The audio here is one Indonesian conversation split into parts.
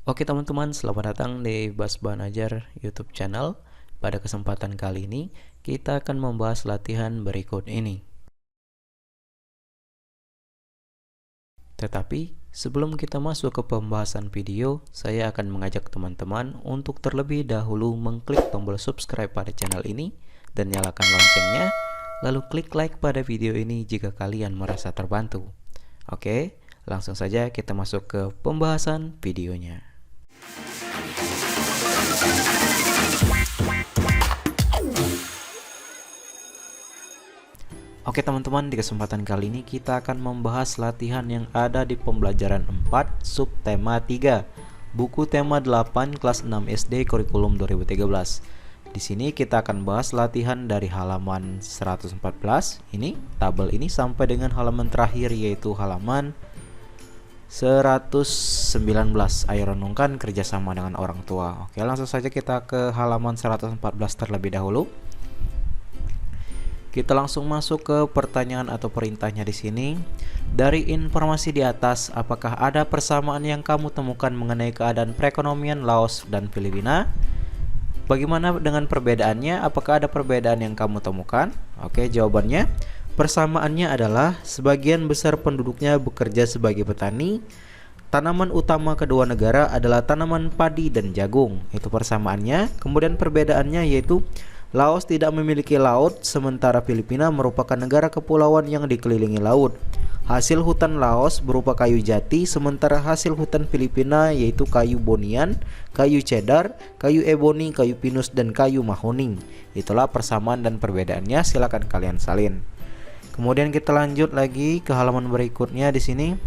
Oke teman-teman, selamat datang di Bas Banajar YouTube channel. Pada kesempatan kali ini, kita akan membahas latihan berikut ini. Tetapi, sebelum kita masuk ke pembahasan video, saya akan mengajak teman-teman untuk terlebih dahulu mengklik tombol subscribe pada channel ini dan nyalakan loncengnya, lalu klik like pada video ini jika kalian merasa terbantu. Oke, langsung saja kita masuk ke pembahasan videonya. Oke teman-teman, di kesempatan kali ini kita akan membahas latihan yang ada di pembelajaran 4 subtema 3 buku tema 8 kelas 6 SD kurikulum 2013. Di sini kita akan bahas latihan dari halaman 114 ini, tabel ini, sampai dengan halaman terakhir yaitu halaman 119. Ayo renungkan kerjasama dengan orang tua. Oke, langsung saja kita ke halaman 114 terlebih dahulu. Kita langsung masuk ke pertanyaan atau perintahnya di sini. Dari informasi di atas, apakah ada persamaan yang kamu temukan mengenai keadaan perekonomian Laos dan Filipina? Bagaimana dengan perbedaannya? Apakah ada perbedaan yang kamu temukan? Oke, jawabannya, persamaannya adalah sebagian besar penduduknya bekerja sebagai petani. Tanaman utama kedua negara adalah tanaman padi dan jagung. Itu persamaannya. Kemudian perbedaannya yaitu Laos tidak memiliki laut, sementara Filipina merupakan negara kepulauan yang dikelilingi laut. Hasil hutan Laos berupa kayu jati, sementara hasil hutan Filipina yaitu kayu bonian, kayu cedar, kayu eboni, kayu pinus, dan kayu mahoni. Itulah persamaan dan perbedaannya, silakan kalian salin. Kemudian kita lanjut lagi ke halaman berikutnya di sini.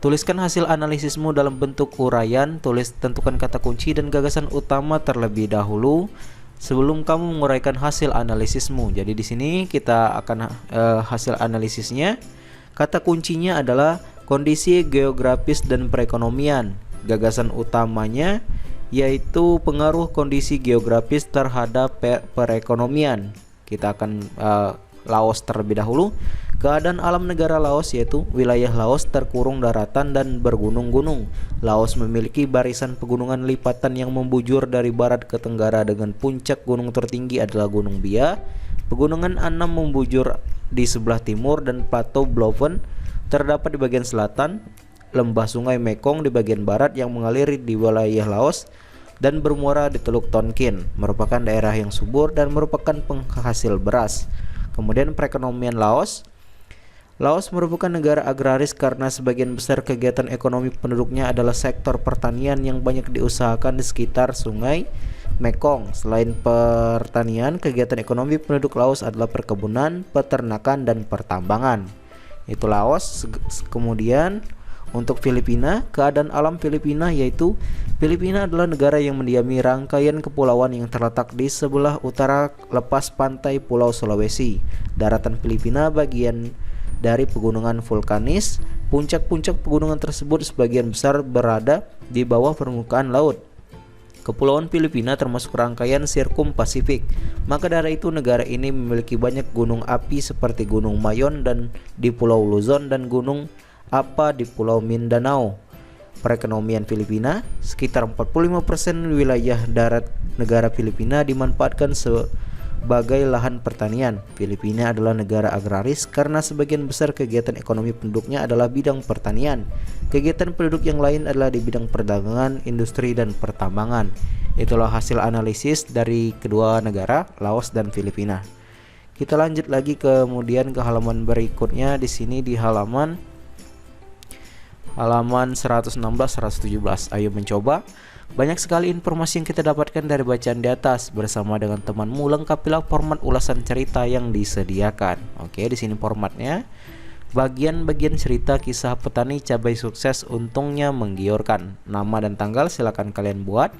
Tuliskan hasil analisismu dalam bentuk uraian. Tentukan kata kunci dan gagasan utama terlebih dahulu sebelum kamu menguraikan hasil analisismu. Jadi di sini kita akan hasil analisisnya. Kata kuncinya adalah kondisi geografis dan perekonomian. Gagasan utamanya yaitu pengaruh kondisi geografis terhadap perekonomian. Kita akan Laos terlebih dahulu. Keadaan alam negara Laos yaitu wilayah Laos terkurung daratan dan bergunung-gunung. Laos memiliki barisan pegunungan lipatan yang membujur dari barat ke tenggara dengan puncak gunung tertinggi adalah Gunung Bia. Pegunungan Annam membujur di sebelah timur dan plateau Bloven terdapat di bagian selatan. Lembah sungai Mekong di bagian barat yang mengalir di wilayah Laos dan bermuara di Teluk Tonkin merupakan daerah yang subur dan merupakan penghasil beras. Kemudian perekonomian Laos. Laos merupakan negara agraris karena sebagian besar kegiatan ekonomi penduduknya adalah sektor pertanian yang banyak diusahakan di sekitar sungai Mekong. Selain pertanian, kegiatan ekonomi penduduk Laos adalah perkebunan, peternakan, dan pertambangan. Itu Laos. Kemudian untuk Filipina, keadaan alam Filipina yaitu Filipina adalah negara yang mendiami rangkaian kepulauan yang terletak di sebelah utara lepas pantai Pulau Sulawesi. Daratan Filipina bagian dari pegunungan vulkanis. Puncak-puncak pegunungan tersebut sebagian besar berada di bawah permukaan laut. Kepulauan Filipina termasuk rangkaian sirkum Pasifik. Maka dari itu negara ini memiliki banyak gunung api seperti Gunung Mayon dan di Pulau Luzon dan Gunung Apa di Pulau Mindanao. Perekonomian Filipina, sekitar 45% wilayah darat negara Filipina dimanfaatkan sebagai lahan pertanian. Filipina adalah negara agraris karena sebagian besar kegiatan ekonomi penduduknya adalah bidang pertanian. Kegiatan penduduk yang lain adalah di bidang perdagangan, industri, dan pertambangan. Itulah hasil analisis dari kedua negara, Laos dan Filipina. Kita lanjut lagi kemudian ke halaman berikutnya. Di sini di halaman 116-117. Ayo mencoba. Banyak sekali informasi yang kita dapatkan dari bacaan di atas. Bersama dengan temanmu, lengkapilah format ulasan cerita yang disediakan. Oke, di sini formatnya. Bagian-bagian cerita kisah petani cabai sukses untungnya menggiurkan. Nama dan tanggal silakan kalian buat.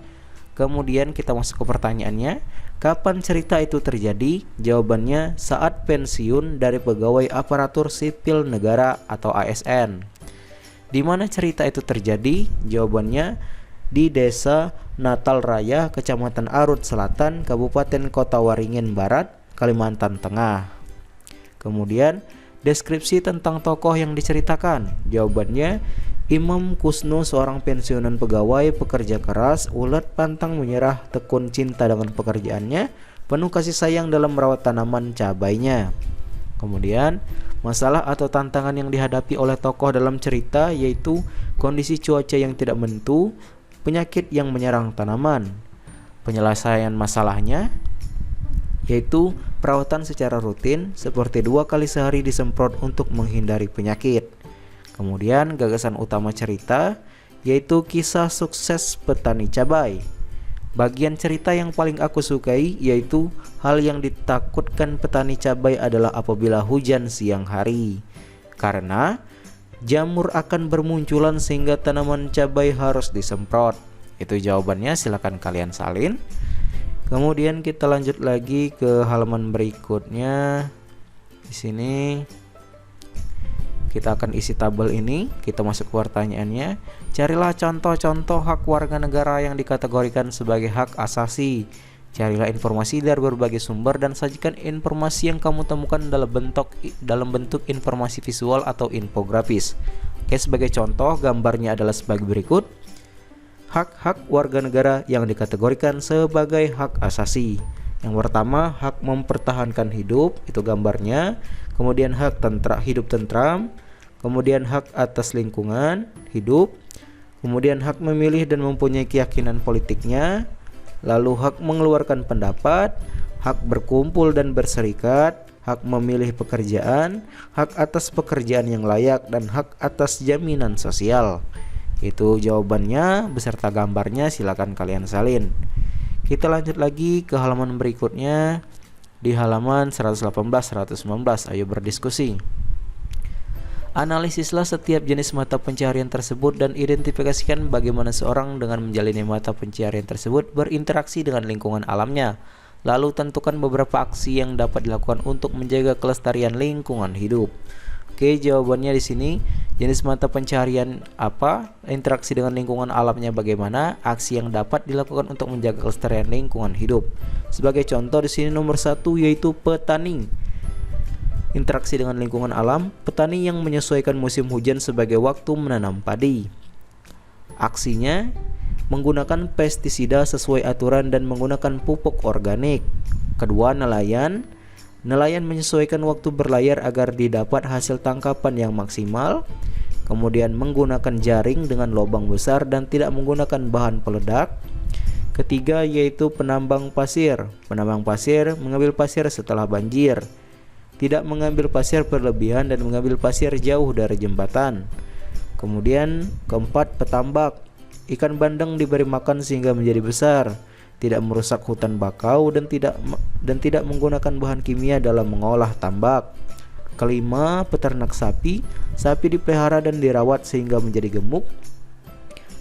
Kemudian kita masuk ke pertanyaannya. Kapan cerita itu terjadi? Jawabannya saat pensiun dari pegawai aparatur sipil negara atau ASN. Di mana cerita itu terjadi? Jawabannya di Desa Natal Raya, Kecamatan Arut Selatan, Kabupaten Kota Waringin Barat, Kalimantan Tengah. Kemudian deskripsi tentang tokoh yang diceritakan. Jawabannya Imam Kusno seorang pensiunan pegawai pekerja keras, ulet pantang menyerah, tekun cinta dengan pekerjaannya, penuh kasih sayang dalam merawat tanaman cabainya. Kemudian masalah atau tantangan yang dihadapi oleh tokoh dalam cerita yaitu kondisi cuaca yang tidak menentu, penyakit yang menyerang tanaman. Penyelesaian masalahnya yaitu perawatan secara rutin seperti 2 kali sehari disemprot untuk menghindari penyakit. Kemudian gagasan utama cerita yaitu kisah sukses petani cabai. Bagian cerita yang paling aku sukai yaitu hal yang ditakutkan petani cabai adalah apabila hujan siang hari, karena jamur akan bermunculan sehingga tanaman cabai harus disemprot. Itu jawabannya, silakan kalian salin. Kemudian kita lanjut lagi ke halaman berikutnya. Di sini kita akan isi tabel ini, kita masuk ke pertanyaannya. Carilah contoh-contoh hak warga negara yang dikategorikan sebagai hak asasi. Carilah informasi dari berbagai sumber dan sajikan informasi yang kamu temukan dalam bentuk informasi visual atau infografis. Oke, sebagai contoh gambarnya adalah sebagai berikut. Hak-hak warga negara yang dikategorikan sebagai hak asasi. Yang pertama, hak mempertahankan hidup, itu gambarnya. Kemudian hak hidup tentram. Kemudian hak atas lingkungan hidup. Kemudian hak memilih dan mempunyai keyakinan politiknya. Lalu hak mengeluarkan pendapat, hak berkumpul dan berserikat, hak memilih pekerjaan, hak atas pekerjaan yang layak, dan hak atas jaminan sosial. Itu jawabannya beserta gambarnya, silakan kalian salin. Kita lanjut lagi ke halaman berikutnya. Di halaman 118-119, ayo berdiskusi. Analisislah setiap jenis mata pencaharian tersebut dan identifikasikan bagaimana seorang dengan menjalani mata pencaharian tersebut berinteraksi dengan lingkungan alamnya. Lalu tentukan beberapa aksi yang dapat dilakukan untuk menjaga kelestarian lingkungan hidup. Oke, jawabannya di sini, jenis mata pencaharian apa, interaksi dengan lingkungan alamnya bagaimana, aksi yang dapat dilakukan untuk menjaga kelestarian lingkungan hidup. Sebagai contoh di sini nomor 1 yaitu petani. Interaksi dengan lingkungan alam, petani yang menyesuaikan musim hujan sebagai waktu menanam padi. Aksinya menggunakan pestisida sesuai aturan dan menggunakan pupuk organik. Kedua, nelayan. Nelayan menyesuaikan waktu berlayar agar didapat hasil tangkapan yang maksimal. Kemudian menggunakan jaring dengan lubang besar dan tidak menggunakan bahan peledak. Ketiga yaitu penambang pasir. Penambang pasir mengambil pasir setelah banjir, tidak mengambil pasir berlebihan dan mengambil pasir jauh dari jembatan. Kemudian keempat, petambak. Ikan bandeng diberi makan sehingga menjadi besar, tidak merusak hutan bakau dan tidak menggunakan bahan kimia dalam mengolah tambak. Kelima, peternak sapi. Sapi dipelihara dan dirawat sehingga menjadi gemuk.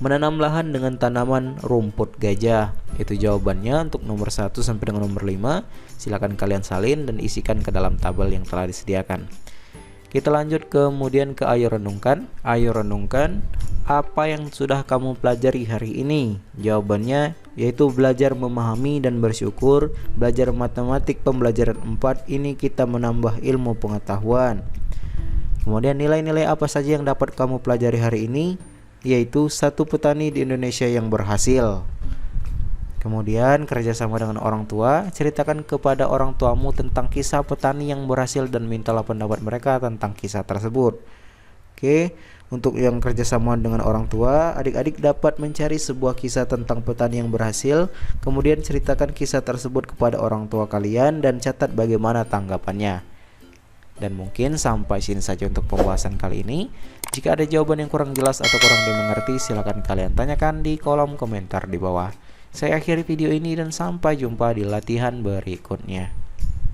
Menanam lahan dengan tanaman rumput gajah. Itu jawabannya untuk nomor 1 sampai dengan nomor 5. Silakan kalian salin dan isikan ke dalam tabel yang telah disediakan. Kita lanjut kemudian ke ayo renungkan. Ayo renungkan, apa yang sudah kamu pelajari hari ini? Jawabannya yaitu belajar memahami dan bersyukur. Belajar matematik pembelajaran 4 ini kita menambah ilmu pengetahuan. Kemudian nilai-nilai apa saja yang dapat kamu pelajari hari ini? Yaitu 1 petani di Indonesia yang berhasil. Kemudian kerjasama dengan orang tua, ceritakan kepada orang tuamu tentang kisah petani yang berhasil dan mintalah pendapat mereka tentang kisah tersebut. Oke, untuk yang kerjasama dengan orang tua, adik-adik dapat mencari sebuah kisah tentang petani yang berhasil, kemudian ceritakan kisah tersebut kepada orang tua kalian dan catat bagaimana tanggapannya. Dan mungkin sampai sini saja untuk pembahasan kali ini. Jika ada jawaban yang kurang jelas atau kurang dimengerti, silakan kalian tanyakan di kolom komentar di bawah. Saya akhiri video ini dan sampai jumpa di latihan berikutnya.